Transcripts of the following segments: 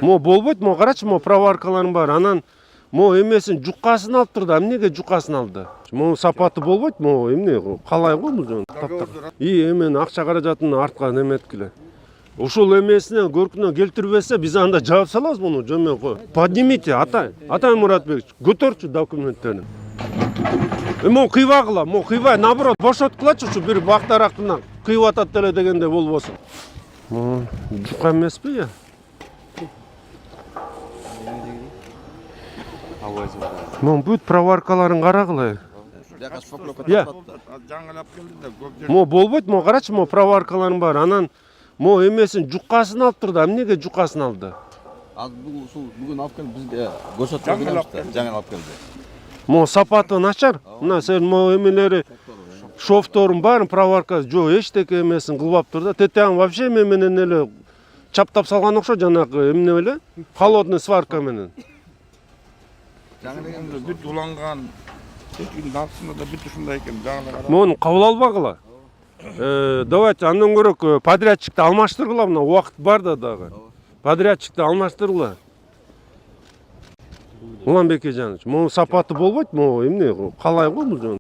Мо болбойт, мо карачы, мо проваркаларым бар. Анан мо эмесин жукасын алып турду. Эмнеге жукасын алды? Мо сапаты болбойт, мо эмне калай го бул жөн. Эмен акча каражатын арткан эметкиле. Ушул эмесине көркүнө келтирбесе, биз анда жаап салабыз муну жөмөн кой. Поднимите, Атай Муратбекович, көтөрчү документтерин. Мо кыйбагыла, наоборот, бошоткулачы ушу бир бактарактан кыйып атат деле дегенде болбосун. Жука эмеспи я? Мо бүт проваркаларын карагыла. Мо болбойт, мо карачы, мо проваркаларым бар. Анан мо эмесин жукасын алып турду. Эмнеге жукасын алды? Бүгүн алып келип бизге көрсөтүп беребиз да, жаңы алып келди. Мо сапаты начар. Мына сен мо эмелери шофторун баарын проварка жок эчтеке эмесин кылбап турду. Тетең вообще эме менен эле чаптап салган окшойт, жанагы эмне эле? Холодный сварка менен. Жаңы дегенде бүт уланган, текин нарсында да бүт ушундай экен. Мону кабыл албагыла. Давайте андан көрөк подрядчикти алмаштыргыла, мына убакыт бар да дагы. Подрядчикти алмаштыргыла. Уланбек Эжанович, мо сапаты болбойт, мо эмне калай го бул жөн.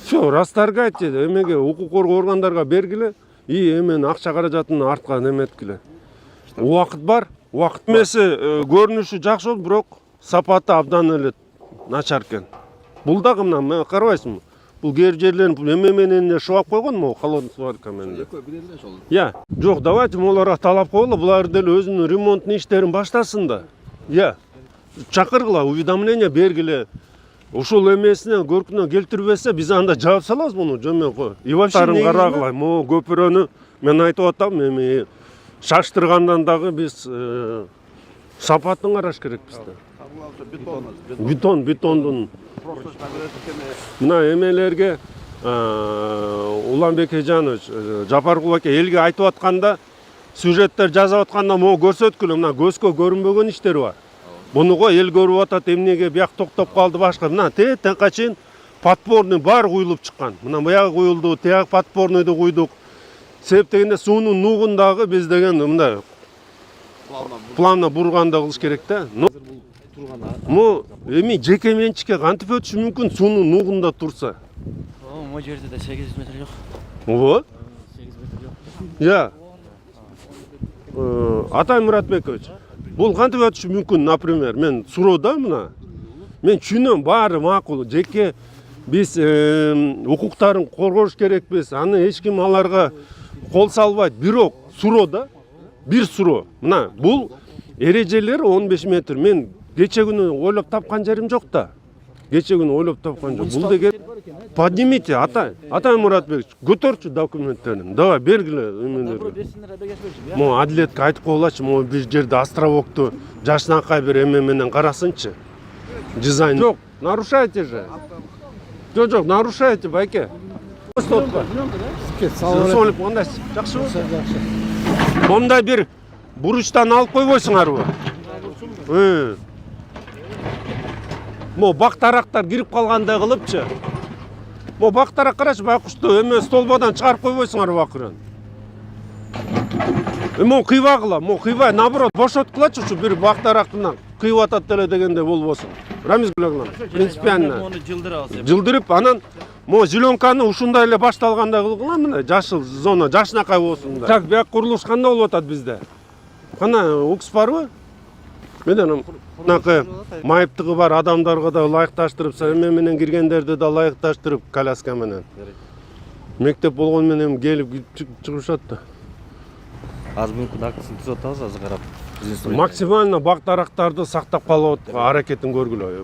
Всё, расторгайте, эмеге укук коргоо органдарга бергиле, эмен акча каражатын арткан эметкиле. Убакыт бар. Убакыт эмеси көрүнүшү жакшы, бирок сапаты абдан эле начар экен. Бул дагы мына карабайсыңбы? Бул кээ жерлерин эме менен шыбап койгон, могу холодный сварка менен. Жок, давайте молорго талап коелу, булар деле өзүнүн ремонттун иштерин баштасын да. Чакыргыла, уведомление бергиле. Ушул эмесине көркүнө келтирбесе, биз анда жаап салабыз муну жөмөн кой. И вообще карагыла, могу көпүрөнү мен айтып атам, эми шаштыргандан дагы биз сапатын караш керек бизде. Бетондун. Мына эмелерге Уланбек Эжанович, Жапаркул аке элге айтып атканда, сюжеттер жазып атканда могу көрсөткүлө, мына көзгө көрүнбөгөн иштер бар. Мунуга эл көрүп атат, эмнеге бияк токтоп калды башка. Мына теңка чейин подпорный бар куюлуп чыккан. Мына буягы куюлду, тияк подпорныйды куйдук. Себеп дегенде суунун нугундагы биз деген мындай плавно бурганды кылыш керек да. Мо эми жеке менчикке кантип өтүшү мүмкүн суунун нугунда турса? Могу жерде да 800 метр жок. Ого? 8 метр жок. Атай Муратбекович, бул кантип өтүшү мүмкүн, например, мен суроода мына. Мен түшүнөм, баары макул, жеке биз укуктарын коргош керекпиз. Аны эч ким аларга кол салбайт. Бирок суроода бир суроо. Мына бул эрежелер 15 метр. Мен кече күнү ойлоп тапкан жерим жок да. Кече күнү ойлоп тапкан жок. Бул деген поднимите, Атай Муратбекович, көтөрчү документтерин. Давай бергиле эмелерди. Мо адилетке айтып коелачы, мо бир жерде островокту жашнакай бир эме менен карасынчы. Дизайн. Жок, нарушайте же. Жок, нарушайте, байке. Стопка. Солип мындай жакшыбы? Мондай бир буручтан алып койбойсуңарбы? Мо бактарактар кирип калгандай кылыпчы. Мо бактарак карачы, байкушту эме столбадан чыгарып койбойсуңарбы акырын. Мо кыйбагыла, наоборот, бошоткулачы ушу бир бактарактан кыйып атат деле дегенде болбосун. Рамиз Гүлөглан, принципиально жылдырып, анан мо зеленканы ушундай эле башталгандай кылгыла, мына жашыл зона, жашнакай болсун да. Так, бияк курулуш кандай болуп атат бизде? Кана укс барбы? Менен мынакы майыптыгы бар адамдарга да ылайыкташтырып, эме менен киргендерди да ылайыкташтырып, коляска менен. Мектеп болгон менен келип чыгышат да. Аз мүмкүн акцияны түзөп атабыз, азыр карап. Максимально бактарактарды сактап калып аракетин көргүлө.